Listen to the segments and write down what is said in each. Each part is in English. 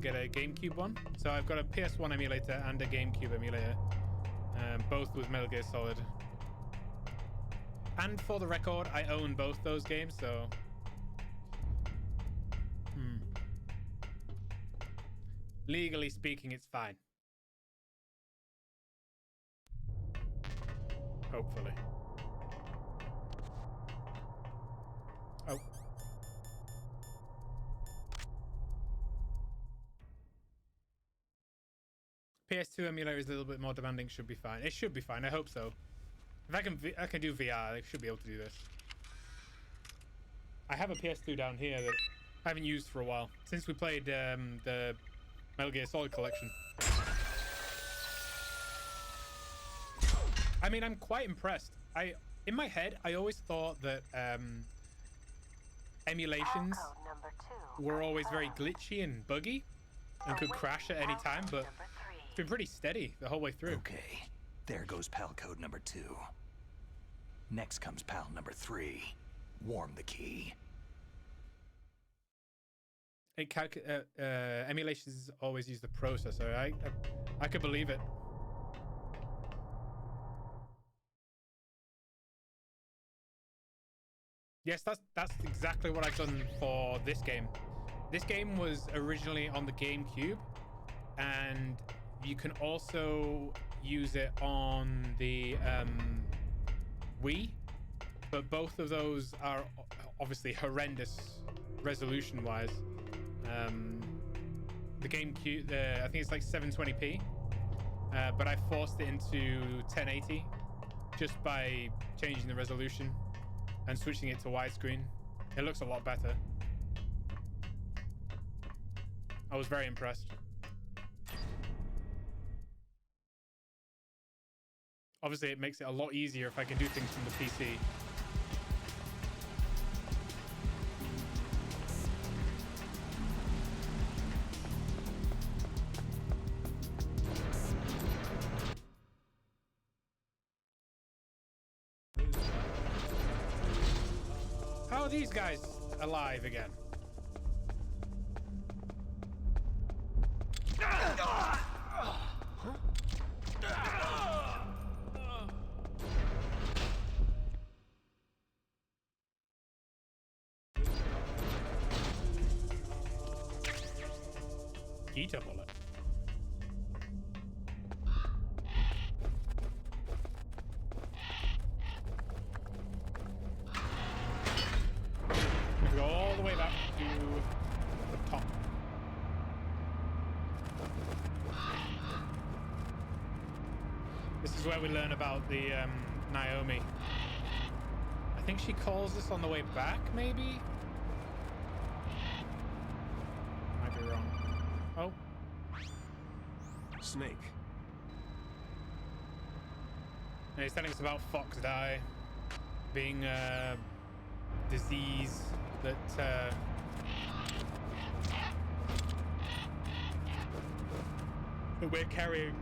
get a GameCube one. So I've got a PS1 emulator and a GameCube emulator, both with Metal Gear Solid. And for the record, I own both those games, so legally speaking, it's fine. Hopefully. Oh. PS2 emulator is a little bit more demanding. Should be fine. It should be fine. I hope so. If I can do VR, I should be able to do this. I have a PS2 down here that I haven't used for a while since we played the Metal Gear Solid collection. I mean, I'm quite impressed. In my head, I always thought that emulations were always very glitchy and buggy and could crash at any time, but it's been pretty steady the whole way through. Okay, there goes PAL code number 2. Next comes PAL number 3. Warm the key. Emulations always use the processor. I could believe it. Yes, that's exactly what I've done for this game. This game was originally on the GameCube, and you can also use it on the Wii, but both of those are obviously horrendous resolution-wise. The GameCube, I think it's like 720p, but I forced it into 1080 just by changing the resolution and switching it to widescreen. It looks a lot better. I was very impressed. Obviously, it makes it a lot easier if I can do things from the PC. How are these guys alive again? Eat a bullet. We go all the way back to the top. This is where we learn about the Naomi. I think she calls us on the way back, maybe? Might be wrong. Oh. Snake. And he's telling us about Fox Die being a disease that that we're carrying.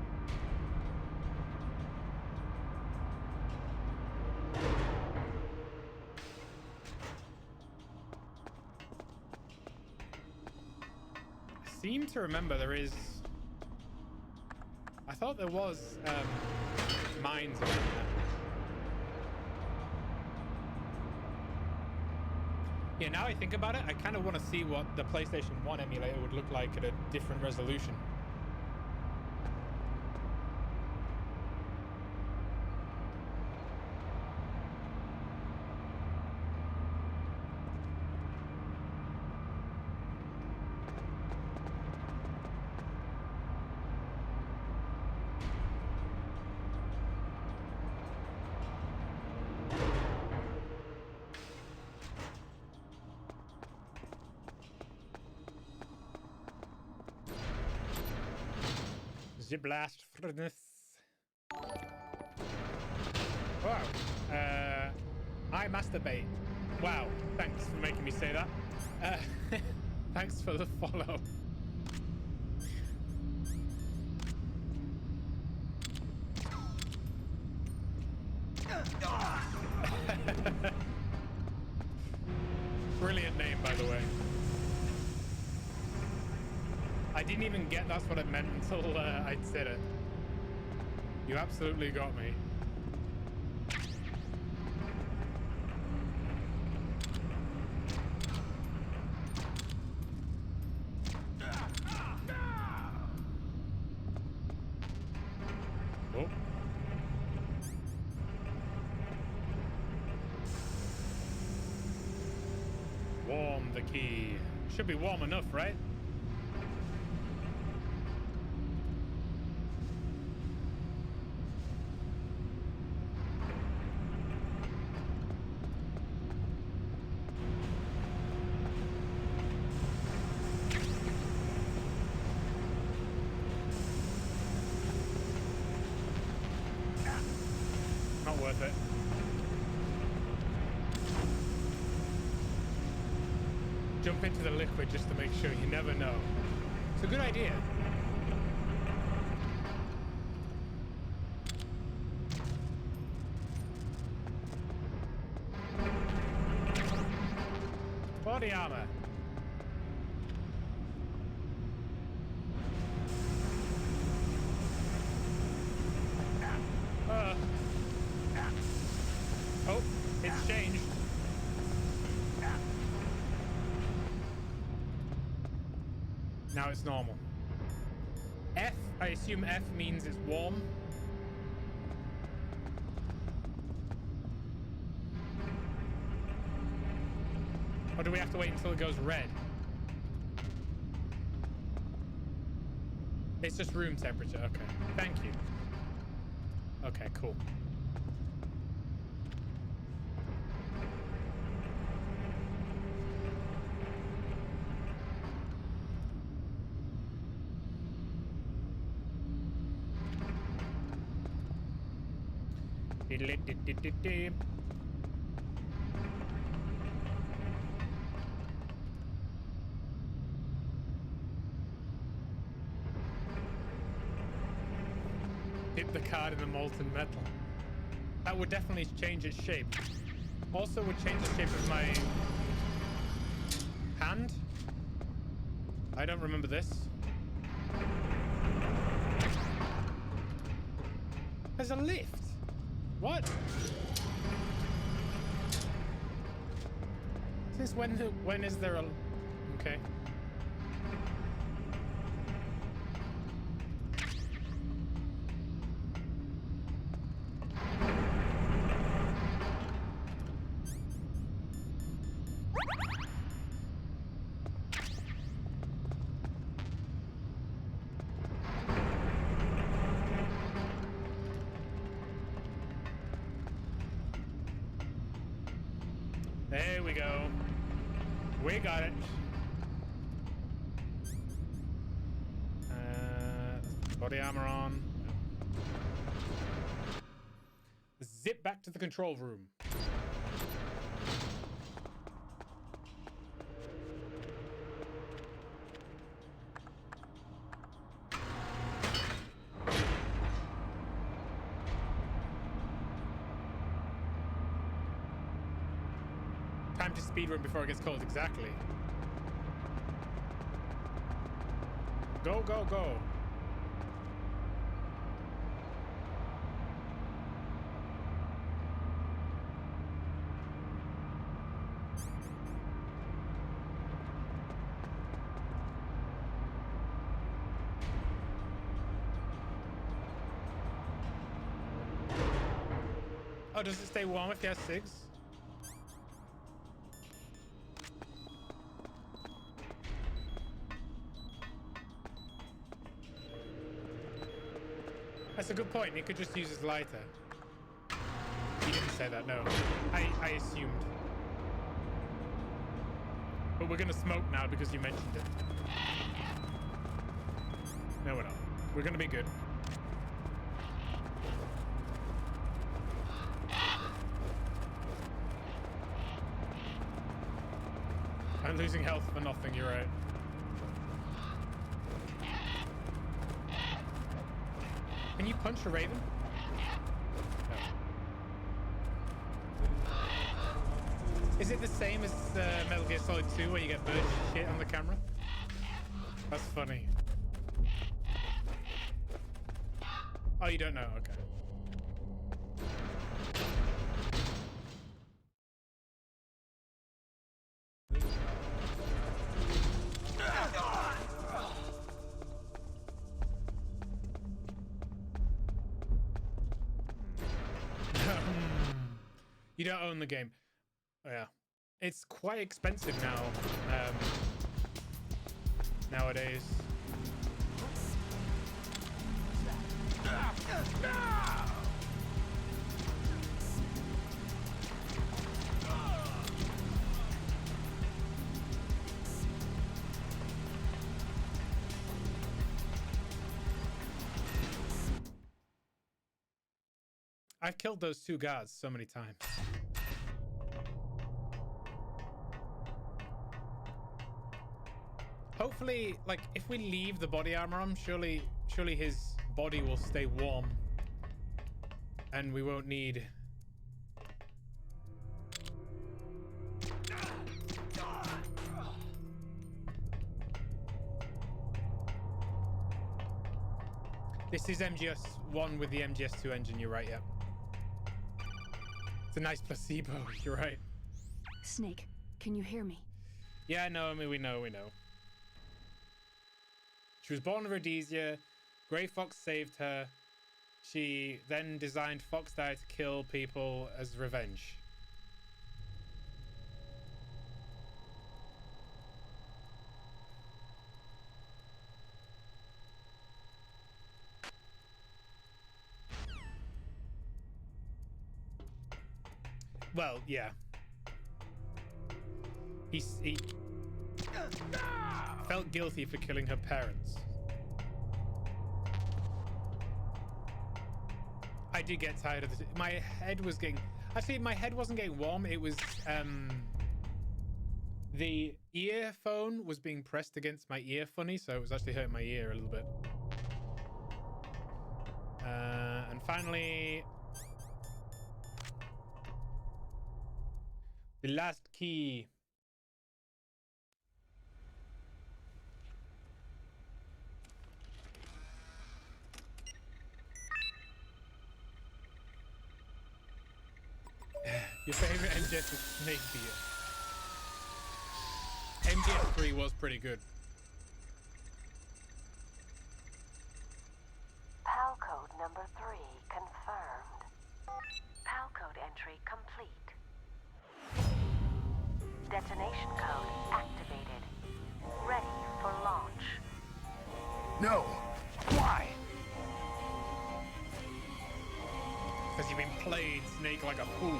I seem to remember there is. I thought there was mines around there. Yeah, now I think about it, I kind of want to see what the PlayStation 1 emulator would look like at a different resolution. The blast furnace. Wow. I masturbate. Wow. Thanks for making me say that. Thanks for the follow. Brilliant name, by the way. I didn't even get that's what it meant until I'd said it. You absolutely got me. Oh. Warm the key. Should be warm enough, right? Not worth it. Jump into the liquid just to make sure. You never know. It's a good idea. Body armor. Oh, it's changed. Now it's normal. F, I assume F means it's warm. Or do we have to wait until it goes red? It's just room temperature. Okay, thank you. Okay, cool. Dip the card in the molten metal. That would definitely change its shape. Also would change the shape of my hand. I don't remember this. There's a lift. What? Since when is there a... Okay. There we go. We got it. Body armor on. Zip back to the control room. Time to speedrun before it gets cold. Exactly. Go, go, go. Oh, does it stay warm if you have SIGs? That's a good point. He could just use his lighter. He didn't say that, no. I assumed. But we're gonna smoke now because you mentioned it. No, we're not. We're gonna be good. I'm losing health for nothing, you're right. Can you punch a raven? No. Is it the same as Metal Gear Solid 2 where you get burst shit on the camera? That's funny. Oh, you don't know? Okay. You don't own the game. Oh, yeah. It's quite expensive now. Nowadays. I've killed those two guards so many times. Hopefully, like, if we leave the body armor on, surely his body will stay warm. And we won't need... This is MGS 1 with the MGS 2 engine, you're right, yeah. It's a nice placebo, you're right. Snake, can you hear me? Yeah, no, I mean, we know. She was born with Rhodesia. Grey Fox saved her. She then designed Foxdire to kill people as revenge. Well, yeah. He felt guilty for killing her parents. I did get tired of this. My head was getting... Actually, my head wasn't getting warm. It was... the earphone was being pressed against my ear funny, so it was actually hurting my ear a little bit. And finally... the last key. Your favorite MGS is Snake Beer. MGS 3 was pretty good. PAL code number 3 confirmed. PAL code entry complete. Detonation code activated. Ready for launch. No! Why? Because you've been playing Snake like a fool.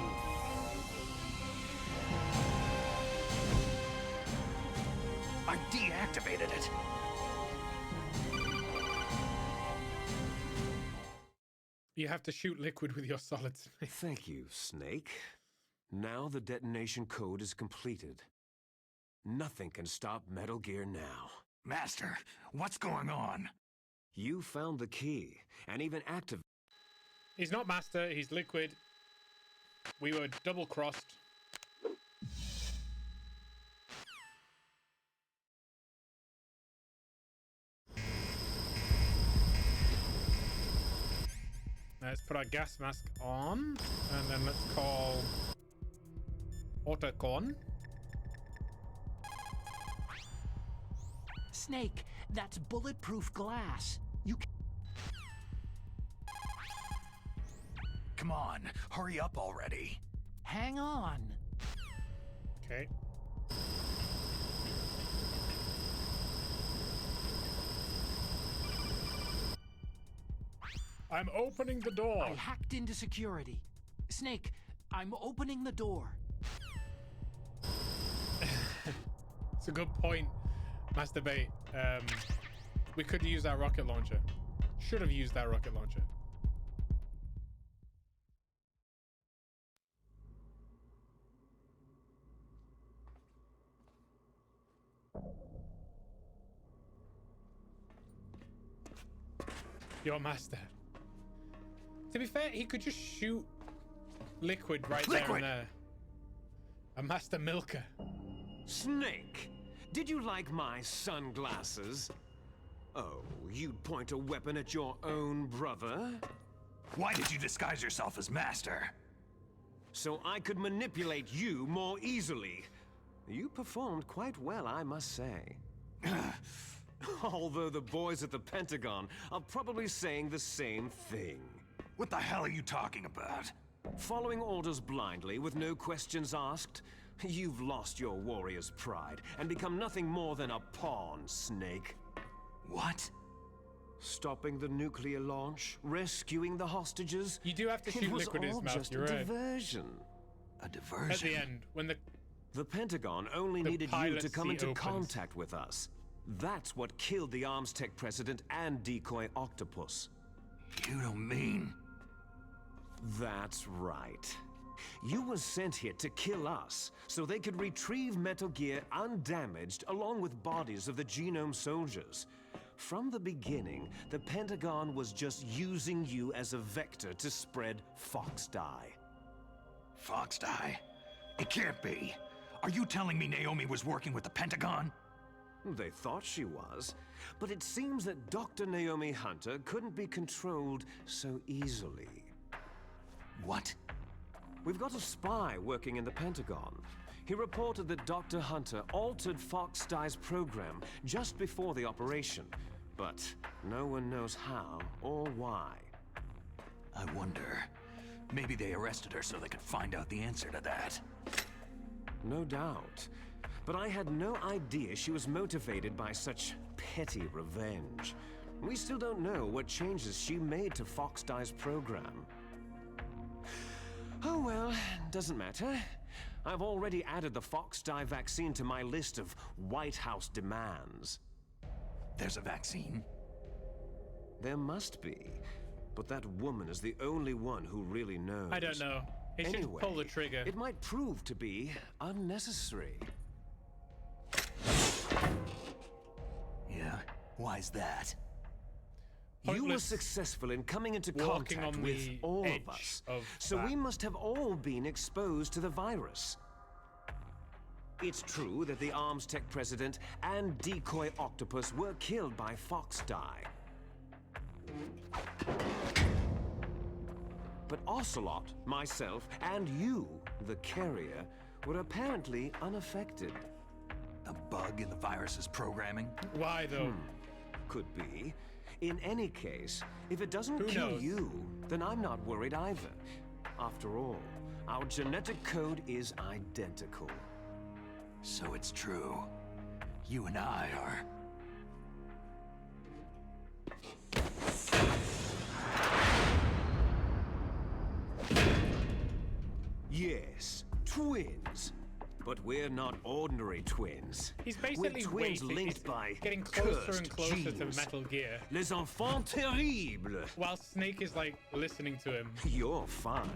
I deactivated it. You have to shoot liquid with your solid Snake. Thank you, Snake. Now the detonation code is completed. Nothing can stop Metal Gear now. Master, what's going on? You found the key, and even activated. He's not Master, he's Liquid. We were double-crossed. Let's put our gas mask on, and then let's call Otacon. Snake, that's bulletproof glass. You can... Come on, hurry up already. Hang on. Okay. I'm opening the door. I hacked into security. Snake, I'm opening the door. It's a good point, Master Bait. We could use our rocket launcher. Should have used our rocket launcher. Your master. To be fair, he could just shoot liquid right there and there. A master milker. Snake, did you like my sunglasses? Oh, you'd point a weapon at your own brother? Why did you disguise yourself as Master? So I could manipulate you more easily. You performed quite well, I must say. Although the boys at the Pentagon are probably saying the same thing. What the hell are you talking about? Following orders blindly with no questions asked, you've lost your warrior's pride and become nothing more than a pawn, Snake. What? Stopping the nuclear launch, rescuing the hostages. You do have to shoot liquid in his mouth, just you're a right. diversion. A diversion? At the end, when The Pentagon only The needed you pilot to come seat into opens. contact with us. That's what killed the Arms Tech president and decoy octopus. You don't mean... That's right. You were sent here to kill us, so they could retrieve Metal Gear undamaged along with bodies of the Genome soldiers. From the beginning, the Pentagon was just using you as a vector to spread Fox Dye. Fox Dye? It can't be. Are you telling me Naomi was working with the Pentagon? They thought she was, but it seems that Dr. Naomi Hunter couldn't be controlled so easily. What? We've got a spy working in the Pentagon. He reported that Dr. Hunter altered Fox Dye's program just before the operation, but no one knows how or why. I wonder... Maybe they arrested her so they could find out the answer to that. No doubt. But I had no idea she was motivated by such petty revenge. We still don't know what changes she made to Fox Dye's program. Oh well, doesn't matter. I've already added the Fox Dye vaccine to my list of White House demands. There's a vaccine? There must be. But that woman is the only one who really knows. I don't know. He should Anyway, pull the trigger. it might prove to be unnecessary. Yeah? Why's that? You were Pointless successful in coming into walking contact on with the all edge of us. of So that. we must have all been exposed to the virus. It's true that the Arms Tech president and decoy octopus were killed by Fox Dye. But Ocelot, myself, and you, the carrier, were apparently unaffected. A bug in the virus's programming? Why though? Could be. In any case, if it doesn't Who kill knows? you, then I'm not worried either. After all, our genetic code is identical. So it's true. You and I are... Yes, twins. But we're not ordinary twins. He's We're basically twins waiting. linked It's by getting closer cursed and closer to genes. Metal Gear. Les enfants terribles. While Snake is like listening to him. You're fine.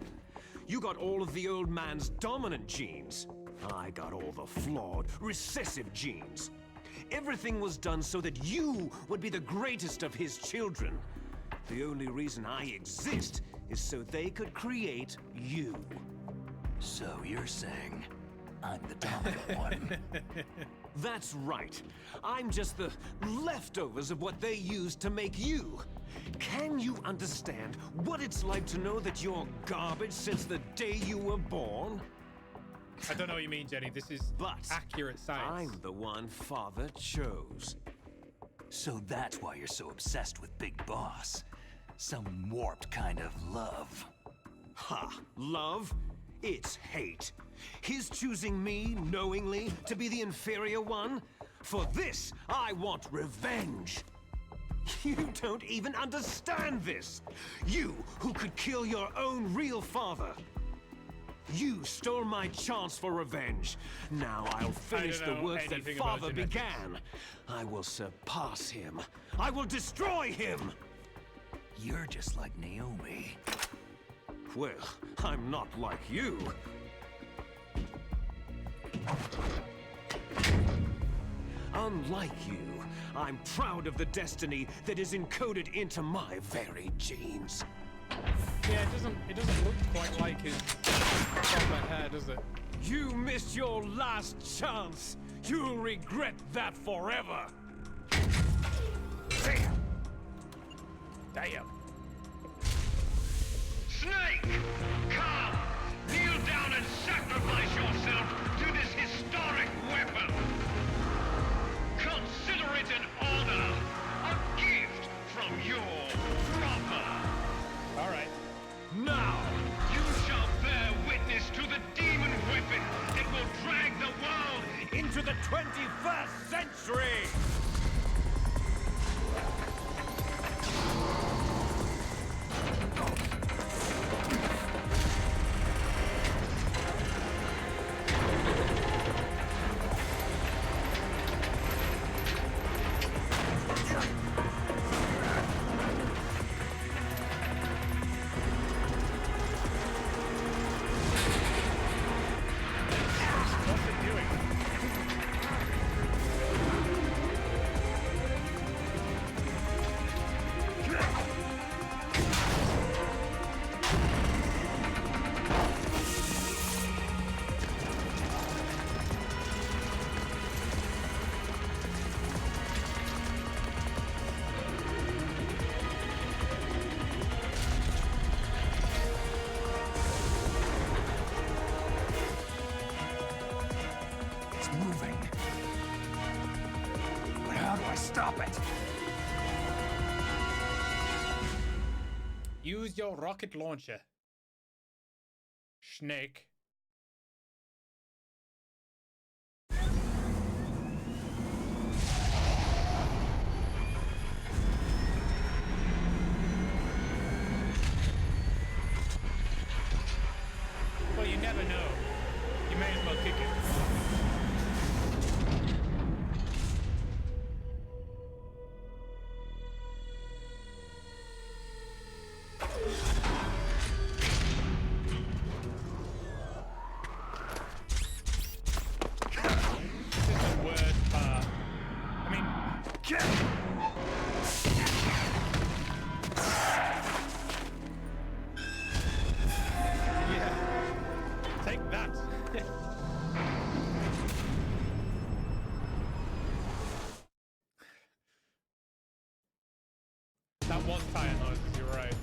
You got all of the old man's dominant genes. I got all the flawed, recessive genes. Everything was done so that you would be the greatest of his children. The only reason I exist is so they could create you. So you're saying I'm the dominant one? That's right. I'm just the leftovers of what they used to make you. Can you understand what it's like to know that you're garbage since the day you were born? I don't know what you mean, Jenny. This is But accurate science. I'm the one Father chose. So that's why you're so obsessed with Big Boss. Some warped kind of love. Ha! Love? It's hate. His choosing me, knowingly, to be the inferior one? For this, I want revenge. You don't even understand this. You, who could kill your own real father. You stole my chance for revenge. Now I'll finish the know work that anything about father genetics. began. I will surpass him. I will destroy him. You're just like Naomi. Well, I'm not like you. Unlike you, I'm proud of the destiny that is encoded into my very genes. Yeah, it doesn't look quite like his proper hair, does it? You missed your last chance. You'll regret that forever. Damn. Snake! Come! Kneel down and sacrifice yourself to this historic weapon! Consider it an honor! A gift from your brother! Alright. Now, you shall bear witness to the demon weapon that will drag the world into the 21st century! What's it doing? It's moving. But how do I stop it? Use your rocket launcher. Snake. Well, you never know. You may as well kick it. This is the worst part. I mean, yeah. Take that. That was tire noises, you're right.